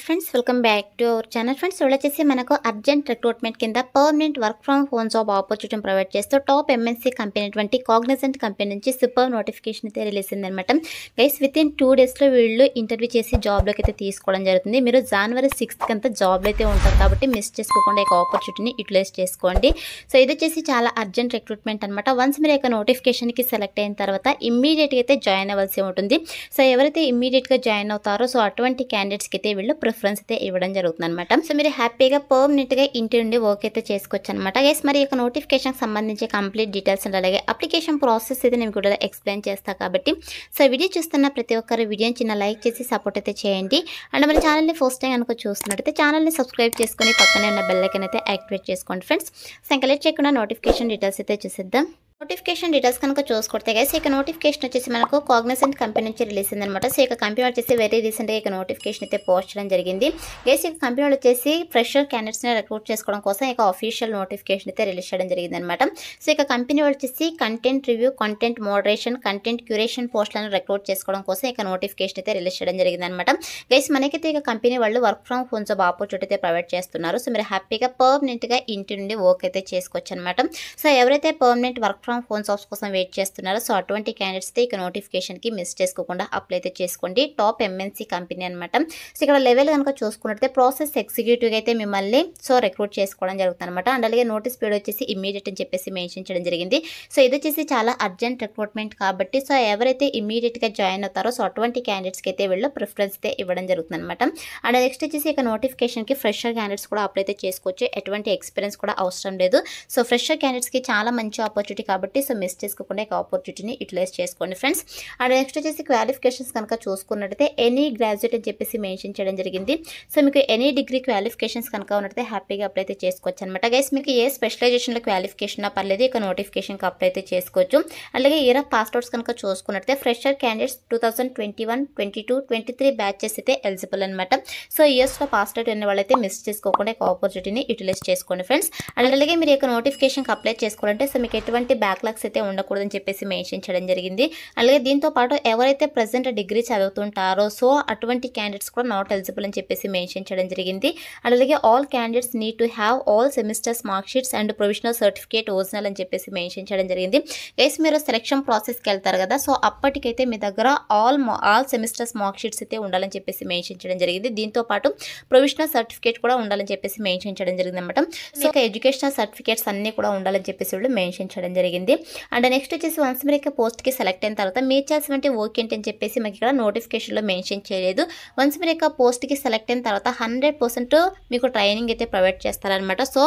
Friends welcome back to our channel. Friends వచ్చేసి మనకు urgent recruitment కింద permanent work from home job opportunity provide చేస్తూ top MNC company అటువంటి Cognizant company నుంచి super notification అయితే release అయిందనమాట. గైస్ విత్ ఇన్ 2 డేస్లో వీళ్ళు ఇంటర్వ్యూ చేసి జాబ్లోకి అయితే తీసుకోవడం జరుగుతుంది. మీరు January 6th అంతా జాబ్లో అయితే ఉంటారు కాబట్టి మిస్ చేసుకోకుండా ఈ ఆపర్చునిటీని యూటిలైజ్ చేసుకోండి. సో ఇది వచ్చేసి చాలా అర్జెంట్ రిక్రూట్మెంట్ అనమాట. వన్స్ మీరు యొక్క నోటిఫికేషన్కి సెలెక్ట్ అయిన తర్వాత ఇమ్మీడియట్గా అయితే జాయిన్ అవ్వాల్సి ఉంటుంది. సో ఎవరైతే ఇమ్మీడియట్గా జాయిన్ అవుతారో సో అటువంటి క్యాండిడేట్స్కి అయితే వీళ్ళు ప్రిఫరెన్స్ అయితే ఇవ్వడం జరుగుతుంది అనమాట. సో మీరు హ్యాపీగా పర్మనెంట్గా ఇంటి నుండి వర్క్ అయితే చేసుకోవచ్చు అనమాట. గైస్ మరి యొక్క నోటిఫికేషన్కి సంబంధించి కంప్లీట్ డీటెయిల్స్ అండ్ అలాగే అప్లికేషన్ ప్రాసెస్ అయితే నేను కూడా ఎక్స్ప్లెయిన్ చేస్తాను కాబట్టి సో వీడియో చూస్తున్న ప్రతి ఒక్కరు వీడియోని చిన్న లైక్ చేసి సపోర్ట్ అయితే చేయండి. అండ్ మన ఛానల్ని ఫస్ట్ టైం కనుక చూస్తున్నట్టయితే ఛానల్ని సబ్స్క్రైబ్ చేసుకుని పక్కనే ఉన్న బెల్ ఐకాన్ అయితే యాక్టివేట్ చేసుకోండి ఫ్రెండ్స్. సో ఇంకా లేట్ చేయకుండా నోటిఫికేషన్ డీటెయిల్స్ అయితే చూసేద్దాం. నోటిఫికేషన్ డీటెయిల్స్ కనుక చూసుకుంటే గైస్ ఇక నోటిఫికేషన్ వచ్చేసి మనకు కాగ్నిజెంట్ కంపెనీ నుంచి రిలీజ్ అయిందనమాట. సో ఇక కంపెనీ వచ్చేసి వెరీ రీసెంట్గా ఇక నోటిఫికేషన్ అయితే పోస్ట్ చేయడం జరిగింది. గైస్ ఇక కంపెనీ వచ్చేసి ఫ్రెషర్ క్యాండిడేట్స్ని రిక్రూట్ చేసుకోవడం కోసం ఇక అఫీషియల్ నోటిఫికేషన్ అయితే రిలీజ్ చేయడం జరిగింది అనమాట. సో ఇక కంపెనీ వచ్చేసి content review, content moderation, content curation పోస్టులను రిక్రూట్ చేసుకోవడం కోసం ఇక నోటిఫికేషన్ అయితే రిలీజ్ చేయడం జరిగింది అనమాట. గైస్ మనకైతే ఇక కంపెనీ వాళ్ళు work from home job opportunity అయితే ప్రొవైడ్ చేస్తున్నారు. సో మీరు హ్యాపీగా పర్మనెంట్గా ఇంటి నుండి వర్క్ అయితే చేసుకోవచ్చు అనమాట. సో ఎవరైతే permanent work from home jobs కోసం వెయిట్ చేస్తున్నారో సో అటువంటి క్యాండిడేట్స్ అయితే ఇక నోటిఫికేషన్కి మిస్ చేసుకోకుండా అప్లై అయితే చేసుకోండి. టాప్ ఎంఎన్సీ కంపెనీ అనమాట. సో ఇక్కడ లెవెల్ కనుక చూసుకున్నట్లయితే ప్రాసెస్ ఎగ్జిక్యూటివ్గా అయితే మిమ్మల్ని సో రిక్రూట్ చేసుకోవడం జరుగుతుంది అనమాట. అండ్ అలాగే నోటీస్ పీరియడ్ వచ్చేసి ఇమీడియట్ అని చెప్పేసి మెన్షన్ చేయడం జరిగింది. సో ఇది వచ్చేసి చాలా అర్జెంట్ రిక్రూట్మెంట్ కాబట్టి సో ఎవరైతే ఇమీడియట్గా జాయిన్ అవుతారో సో అటువంటి క్యాండిడేట్స్కి అయితే వీళ్ళు ప్రిఫరెన్స్ అయితే ఇవ్వడం జరుగుతుంది అనమాట. అండ్ నెక్స్ట్ వచ్చేసి ఇక నోటిఫికేషన్కి ఫ్రెషర్ క్యాండిడేట్స్ కూడా అప్లై అయితే చేసుకోవచ్చు. ఎటువంటి ఎక్స్పీరియన్స్ కూడా అవసరం లేదు. సో ఫ్రెషర్ క్యాండిడేట్స్కి చాలా మంచి ఆపర్చునిటీ కాబట్టి సో మిస్ చేసుకోకుండా ఈ ఆపర్చునిటీని యూటిలైజ్ చేసుకోండి ఫ్రెండ్స్. అండ్ నెక్స్ట్ వచ్చేసి క్వాలిఫికేషన్స్ కనుక చూసుకున్నట్టయితే ఎనీ గ్రాడ్యుయేట్ అని చెప్పేసి మెన్షన్ చేయడం జరిగింది. సో మీకు ఎనీ డిగ్రీ క్వాలిఫికేషన్స్ కనుక ఉన్నట్టయితే హ్యాపీగా అప్లై అయితే చేసుకోవచ్చు అనమాట. గైస్ మీకు ఏ స్పెషలైజేషన్లో క్వాలిఫికేషన్ పర్లేదు ఇక నోటిఫికేషన్కి అప్లై అయితే చేసుకోవచ్చు. అలాగే ఇయర్ ఆఫ్ పాస్అవుట్స్ కనుక చూసుకున్నట్టయితే ఫ్రెషర్ క్యాండిడేట్స్ 2021, 22, 23 బ్యాచెస్ అయితే ఎలిజిబుల్ అనమాట. సో ఇయర్స్లో పాస్అవుట్ అయిన వాళ్ళైతే మిస్ చేసుకోకుండా ఈ ఆపర్చునిటీని యూటిలైజ్ చేసుకోండి ఫ్రెండ్స్. అండ్ అలాగే మీరు యొక్క నోటిఫికేషన్కి అప్లై చేసుకోవాలంటే సో మీకు ఎటువంటి బ్యాక్లాగ్స్ అయితే ఉండకూడదని చెప్పేసి మెన్షన్ చేయడం జరిగింది. అలాగే దీంతో పాటు ఎవరైతే ప్రెసెంట్ డిగ్రీ చదువుతుంటారో సో అటువంటి క్యాండిడేట్స్ కూడా నాట్ ఎలిజిబుల్ అని చెప్పేసి మెన్షన్ చేయడం జరిగింది. అలాగే all candidates need to have all semesters mark sheets and provisional certificate original అని చెప్పేసి మెన్షన్ చేయడం జరిగింది. గైస్ మీరు సెలక్షన్ ప్రాసెస్కి వెళ్తారు కదా సో అప్పటికైతే మీ దగ్గర ఆల్ సెమిస్టర్స్ మార్క్ షీట్స్ అయితే ఉండాలని చెప్పేసి మెన్షన్ చేయడం జరిగింది. దీంతో పాటు ప్రొవిజనల్ సర్టిఫికేట్ కూడా ఉండాలని చెప్పేసి మెన్షన్ చేయడం జరిగింది అనమాట. సో ఎడ్యుకేషనల్ సర్టిఫికేట్స్ అన్ని కూడా ఉండాలని చెప్పేసి వీళ్ళు మెన్షన్ చేయడం జరిగింది. అండ్ నెక్స్ట్ వచ్చేసి వన్స్ మీరు ఇక పోస్ట్కి సెలెక్ట్ అయిన తర్వాత మీరు చేయాల్సిన వర్క్ ఏంటి అని చెప్పేసి మాకు ఇక్కడ నోటిఫికేషన్లో మెన్షన్ చేయలేదు. వన్స్ మీరు ఇక పోస్ట్కి సెలెక్ట్ అయిన తర్వాత 100% మీకు ట్రైనింగ్ అయితే ప్రొవైడ్ చేస్తారనమాట. సో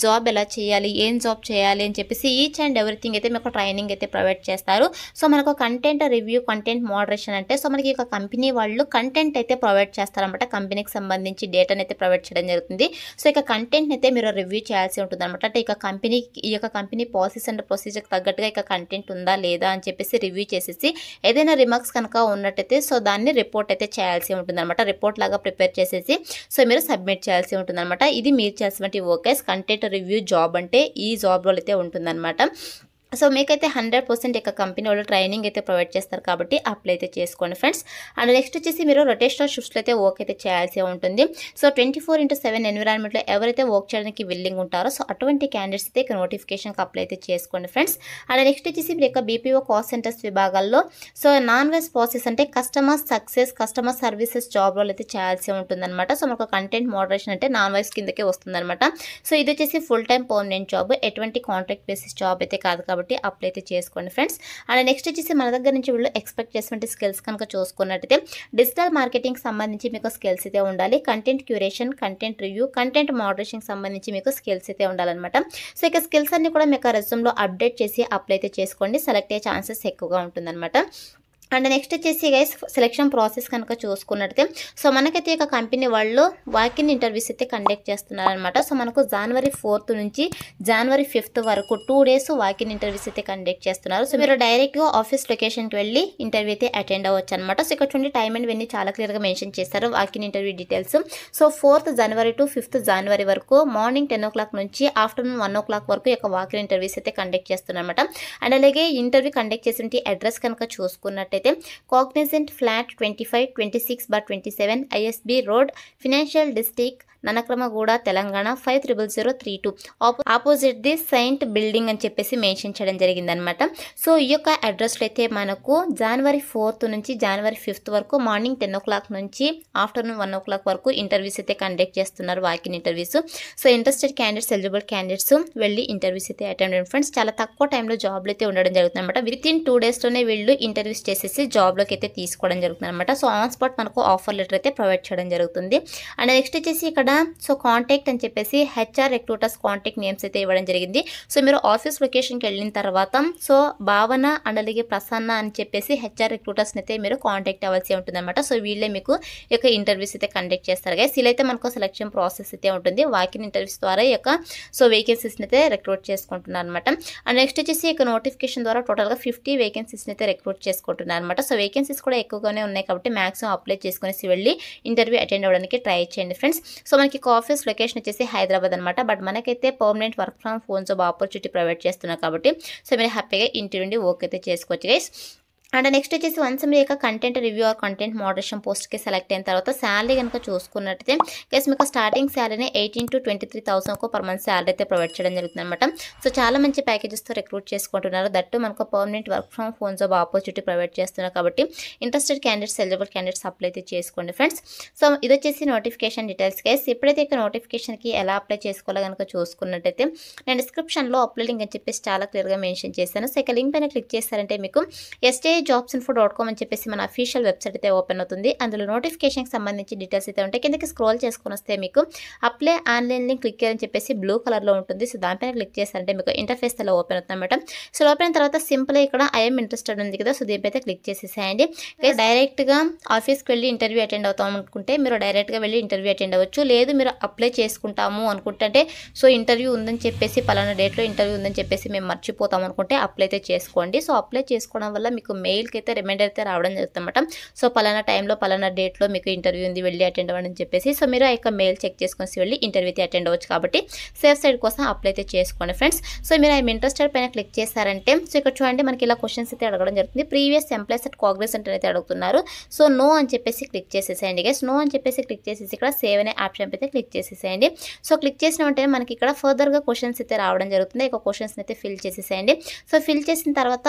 జాబ్ ఎలా చేయాలి, ఏం జాబ్ చేయాలి అని చెప్పేసి ఈచ్ అండ్ ఎవ్రీథింగ్ అయితే మీకు ట్రైనింగ్ అయితే ప్రొవైడ్ చేస్తారు. సో మనకు కంటెంట్ రివ్యూ, కంటెంట్ మోడరేషన్ అంటే సో మనకి ఒక కంపెనీ వాళ్ళు కంటెంట్ అయితే ప్రొవైడ్ చేస్తారనమాట. కంపెనీకి సంబంధించి డేటాని అయితే ప్రొవైడ్ చేయడం జరుగుతుంది. సో ఇక కంటెంట్ అయితే మీరు రివ్యూ చేయాల్సి ఉంటుంది అనమాట. అంటే ఈ యొక్క కంపెనీ పాలసీస్ అండ్ ప్రొసీజర్కి తగ్గట్టుగా ఇక కంటెంట్ ఉందా లేదా అని చెప్పేసి రివ్యూ చేసేసి ఏదైనా రిమార్క్స్ కనుక ఉన్నట్టయితే సో దాన్ని రిపోర్ట్ అయితే చేయాల్సి ఉంటుంది అనమాట. రిపోర్ట్ లాగా ప్రిపేర్ చేసేసి సో మీరు సబ్మిట్ చేయాల్సి ఉంటుంది అనమాట. ఇది మీరు చేయాల్సిన వర్క్ కంటెంట్ రివ్యూ జాబ్ అంటే ఈ జాబ్ రోల్ అయితే ఉంటుందన్నమాట. సో మీకైతే 100% ఇక కంపెనీ వాళ్ళు ట్రైనింగ్ అయితే ప్రొవైడ్ చేస్తారు కాబట్టి అప్లై అయితే చేసుకోండి ఫ్రెండ్స్. అండ్ నెక్స్ట్ వచ్చేసి మీరు రొటేషనల్ షిఫ్ట్స్లో అయితే వర్క్ అయితే చేయాల్సి ఉంటుంది. సో 24/7 ఎన్విరాన్మెంట్లో ఎవరైతే వర్క్ చేయడానికి విల్లింగ్ ఉంటారో సో అటువంటి క్యాండిడేట్స్ అయితే ఇక నోటిఫికేషన్కి అప్లై అయితే చేసుకోండి ఫ్రెండ్స్. అండ్ నెక్స్ట్ వచ్చేసి మీరు యొక్క బీపీఓ కాల్ సెంటర్స్ విభాగాల్లో సో నాన్ వెజ్ ప్రాసెస్ అంటే customer success, customer services job role అయితే చేయాల్సి ఉంటుందన్నమాట. సో మనకు కంటెంట్ మోడరేషన్ అంటే నాన్ వెజ్ కిందకే వస్తుందన్నమాట. సో ఇది వచ్చేసి ఫుల్ టైం పర్మనెంట్ జాబ్, ఎటువంటి కాంట్రాక్ట్ బేసిస్ జాబ్ అయితే కాదు కాబట్టి అప్లై అయితే చేసుకోండి ఫ్రెండ్స్. అండ్ నెక్స్ట్ వచ్చేసి మన దగ్గర నుంచి వీళ్ళు ఎక్స్పెక్ట్ చేసినటువంటి స్కిల్స్ కనుక చూసుకున్నట్టయితే డిజిటల్ మార్కెటింగ్ సంబంధించి మీకు స్కిల్స్ అయితే ఉండాలి. Content curation, content review, content moderation సంబంధించి మీకు స్కిల్స్ అయితే ఉండాలన్నమాట. సో ఇక స్కిల్స్ అన్ని కూడా మీకు రెజ్యూమ్లో అప్డేట్ చేసి అప్లై అయితే చేసుకోండి. సెలెక్ట్ అయ్యే ఛాన్సెస్ ఎక్కువగా ఉంటుందన్నమాట. అండ్ నెక్స్ట్ వచ్చేసి గైస్ సెలెక్షన్ ప్రాసెస్ కనుక చూసుకున్నట్టయితే సో మనకైతే ఇక కంపెనీ వాళ్ళు వాకిన్ ఇంటర్వ్యూస్ అయితే కండక్ట్ చేస్తున్నారనమాట. సో మనకు January 4th నుంచి January 5th వరకు 2 days వాకిన్ ఇంటర్వ్యూస్ అయితే కండక్ట్ చేస్తున్నారు. సో మీరు డైరెక్ట్గా ఆఫీస్ లొకేషన్కి వెళ్ళి ఇంటర్వ్యూ అయితే అటెండ్ అవ్వచ్చు అనమాట. సో ఇక్కడ చూడండి టైం అండ్ ఇవన్నీ చాలా క్లియర్గా మెన్షన్ చేస్తారు walk in interview details. So 4th January to 5th January వరకు మార్నింగ్ 10 o'clock నుంచి ఆఫ్టర్నూన్ 1 o'clock వరకు ఇక వాకిన్ ఇంటర్వ్యూస్ అయితే కండక్ట్ చేస్తున్నారన్నమాట. అండ్ అలాగే ఇంటర్వ్యూ కండక్ట్ చేసిన అడ్రస్ కనుక చూసుకున్నట్టయితే చూసుకున్నట్టయితే Cognizant flat 2526/27 ISB road financial district Nanakramguda Telangana 500032 opposite the saint building అని చెప్పేసి మెన్షన్ చేయడం జరిగిందనమాట. సో ఈ యొక్క అడ్రస్లో అయితే మనకు జనవరి 4th నుంచి జనవరి 5th వరకు మార్నింగ్ 10 o'clock నుంచి ఆఫ్టర్నూన్ 1 o'clock వరకు ఇంటర్వ్యూస్ అయితే కండక్ట్ చేస్తున్నారు, walk-in interviews. So interested candidates, eligible candidates వెళ్ళి ఇంటర్వ్యూస్ అయితే అటెండ్ అవ్వండి ఫ్రెండ్స్. చాలా తక్కువ టైంలో జాబ్లు అయితే ఉండడం జరుగుతుంది అనమాట. వితిన్ 2 daysలోనే వీళ్ళు ఇంటర్వ్యూస్ చేసేసి జాబ్లోకి అయితే తీసుకోవడం జరుగుతుంది అనమాట. సో ఆన్ స్పాట్ మనకు ఆఫర్ లెటర్ అయితే ప్రొవైడ్ చేయడం జరుగుతుంది. అండ్ నెక్స్ట్ వచ్చేసి ఇక్కడ సో కాంటాక్ట్ అని చెప్పేసి హెచ్ఆర్ రిక్రూటర్స్ కాంటాక్ట్ నేమ్స్ అయితే ఇవ్వడం జరిగింది. సో మీరు ఆఫీస్ లొకేషన్కి వెళ్ళిన తర్వాత సో భావన అండ్ అలాగే ప్రసన్న అని చెప్పేసి హెచ్ఆర్ రిక్రూటర్స్ని అయితే మీరు కాంటాక్ట్ అవ్వాల్సి ఉంటుంది అనమాట. సో వీళ్ళే మీకు ఈ యొక్క ఇంటర్వ్యూస్ అయితే కండక్ట్ చేస్తారు గైస్. వీళ్ళైతే మనకు సెలక్షన్ ప్రాసెస్ అయితే ఉంటుంది. వాకిన్ ఇంటర్వ్యూస్ ద్వారా ఈ యొక్క సో వేకెన్సీస్ని అయితే రిక్రూట్ చేసుకుంటున్నారు అనమాట. అండ్ నెక్స్ట్ వచ్చేసి ఇక నోటిఫికేషన్ ద్వారా టోటల్గా 50 వేకెన్సీస్ని అయితే రిక్రూట్ చేసుకుంటున్నారు అనమాట. సో వేకెన్సీస్ కూడా ఎక్కువగానే ఉన్నాయి కాబట్టి మ్యాక్సిమం అప్లై చేసుకునేసి వెళ్ళి ఇంటర్వ్యూ అటెండ్ అవ్వడానికి ట్రై చేయండి ఫ్రెండ్స్. సో మనకి ఆఫీస్ లొకేషన్ వచ్చేసి హైదరాబాద్ అనమాట. బట్ మనకైతే permanent work from home job opportunity provide చేస్తున్నారు కాబట్టి సో మీరు హ్యాపీగా ఇంటి నుండి వర్క్ అయితే చేసుకోవచ్చు గైస్. అండ్ నెక్స్ట్ వచ్చేసి వన్స్ మీరు యొక్క content review or content moderation పోస్ట్కి సెలెక్ట్ అయిన తర్వాత శాలరీ కనుక చూసుకున్నట్టయితే గైస్ మీకు స్టార్టింగ్ శాలరీని 18,000 to 23,000 పర్ మంత్ శాలరీ అయితే ప్రొవైడ్ చేయడం జరుగుతుంది అనమాట. సో చాలా మంచి ప్యాకేజెస్తో రిక్రూట్ చేసుకుంటున్నారు. దట్టు మనకు permanent work from home job opportunity provide చేస్తున్నారు కాబట్టి interested candidates, eligible candidates apply అయితే చేసుకోండి ఫ్రెండ్స్. సో ఇది వచ్చేసి నోటిఫికేషన్ డీటెయిల్స్ గైస్. ఎప్పుడైతే ఇక నోటిఫికేషన్కి ఎలా అప్లై చేసుకోవాలో కనుక చూసుకున్నట్టయితే నేను డిస్క్రిప్షన్లో అప్లై లింక్ అని చెప్పేసి చాలా క్లియర్గా మెన్షన్ చేశాను. సో ఇక లింక్ పైన క్లిక్ చేస్తారంటే మీకు STIjobsinfo.com అని చెప్పేసి మన అఫీషియల్ వెబ్సైట్ అయితే ఓపెన్ అవుతుంది. అందులో నోటిఫికేషన్కి సంబంధించి డీటెయిల్స్ అయితే ఉంటాయి. కిందకి స్క్రోల్ చేసుకొని వస్తే మీకు అప్లై ఆన్లైన్ లింక్ క్లిక్ అని చెప్పేసి బ్లూ కలర్లో ఉంటుంది. సో దానిపైన క్లిక్ చేస్తారంటే మీకు ఇంటర్ఫేస్ అలా ఓపెన్ అవుతుంది అనమాట. సో ఓపెన్ అయిన తర్వాత సింపుల్ ఇక్కడ ఐఎమ్ ఇంట్రెస్టెడ్ ఉంది కదా, సో దీనిపైతే క్లిక్ చేసేసేయండి. డైరెక్ట్గా ఆఫీస్కి వెళ్ళి ఇంటర్వ్యూ అటెండ్ అవుతాం అనుకుంటే మీరు డైరెక్ట్గా వెళ్ళి ఇంటర్వ్యూ అటెండ్ అవ్వచ్చు. లేదు మీరు అప్లై చేసుకుంటాము అనుకుంటే సో ఇంటర్వ్యూ ఉందని చెప్పేసి పలానా డేట్లో ఇంటర్వ్యూ ఉందని చెప్పేసి మేము మర్చిపోతాం అనుకుంటే అప్లై అయితే చేసుకోండి. సో అప్లై చేసుకోవడం వల్ల మీకు మెయిల్కి అయితే రిమైండర్ అయితే రావడం జరుగుతుంది అనమాట. సో పలానా టైంలో పలానా డేట్లో మీకు ఇంటర్వ్యూ ఉంది, వెళ్ళి అటెండ్ అవ్వడం అని చెప్పేసి సో మీరు ఆ యొక్క మెయిల్ చెక్ చేసుకొని వెళ్ళి ఇంటర్వ్యూ అయితే అటెండ్ అవ్వచ్చు. కాబట్టి సేఫ్ సైడ్ కోసం అప్లై అయితే చేసుకోండి ఫ్రెండ్స్. సో మీరు ఐఎమ్ ఇంట్రెస్టెడ్ పైన క్లిక్ చేశారంటే సో ఇక్కడ చూడండి మనకి ఇలా క్వశ్చన్స్ అయితే అడగడం జరుగుతుంది. ప్రీవియస్ ఎంప్లాయీస్ అట్ కాగ్నిజెంట్ అయితే అడుగుతున్నారు. సో నో అని చెప్పేసి క్లిక్ చేసేసేయండి గైస్. నో అని చెప్పేసి క్లిక్ చేసేసి ఇక్కడ సేవ్ అనే ఆప్షన్ అయితే క్లిక్ చేసేసేయండి. సో క్లిక్ చేసిన వెంటనే మనకి ఇక్కడ ఫర్దర్గా క్వశ్చన్స్ అయితే రావడం జరుగుతుంది. ఇక క్వశ్చన్స్ అయితే ఫిల్ చేసేసేయండి. సో ఫిల్ చేసిన తర్వాత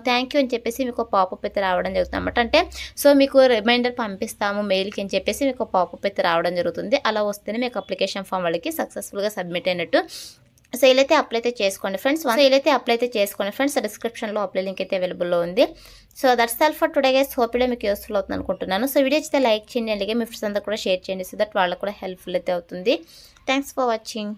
థ్యాంక్ యూ అని చెప్పేసి మీకు పాపప్ అయితే రావడం జరుగుతుంది అనమాట. అంటే సో మీకు రిమైండర్ పంపిస్తాము మెయిల్కి అని చెప్పేసి మీకు పాపప్ అయితే రావడం జరుగుతుంది. అలా వస్తేనే మీకు అప్లికేషన్ ఫామ్ వాళ్ళకి సక్సెస్ఫుల్గా సబ్మిట్ అయినట్టు. సో వీలైతే అప్లై అయితే చేసుకోండి ఫ్రెండ్స్. డిస్క్రిప్షన్లో అప్లై లింక్ అయితే అవైలబుల్లో ఉంది. So that's all for today guys. Hope మీకు యూస్ఫుల్ అవుతుంది అనుకుంటున్నాను. సో వీడియో అయితే లైక్ చేయండి, అలాగే మీ ఫ్రెండ్స్ అందరూ కూడా షేర్ చేయండి. సో దట్ వాళ్ళకు కూడా హెల్ప్ఫుల్ అయితే అవుతుంది. Thanks for watching.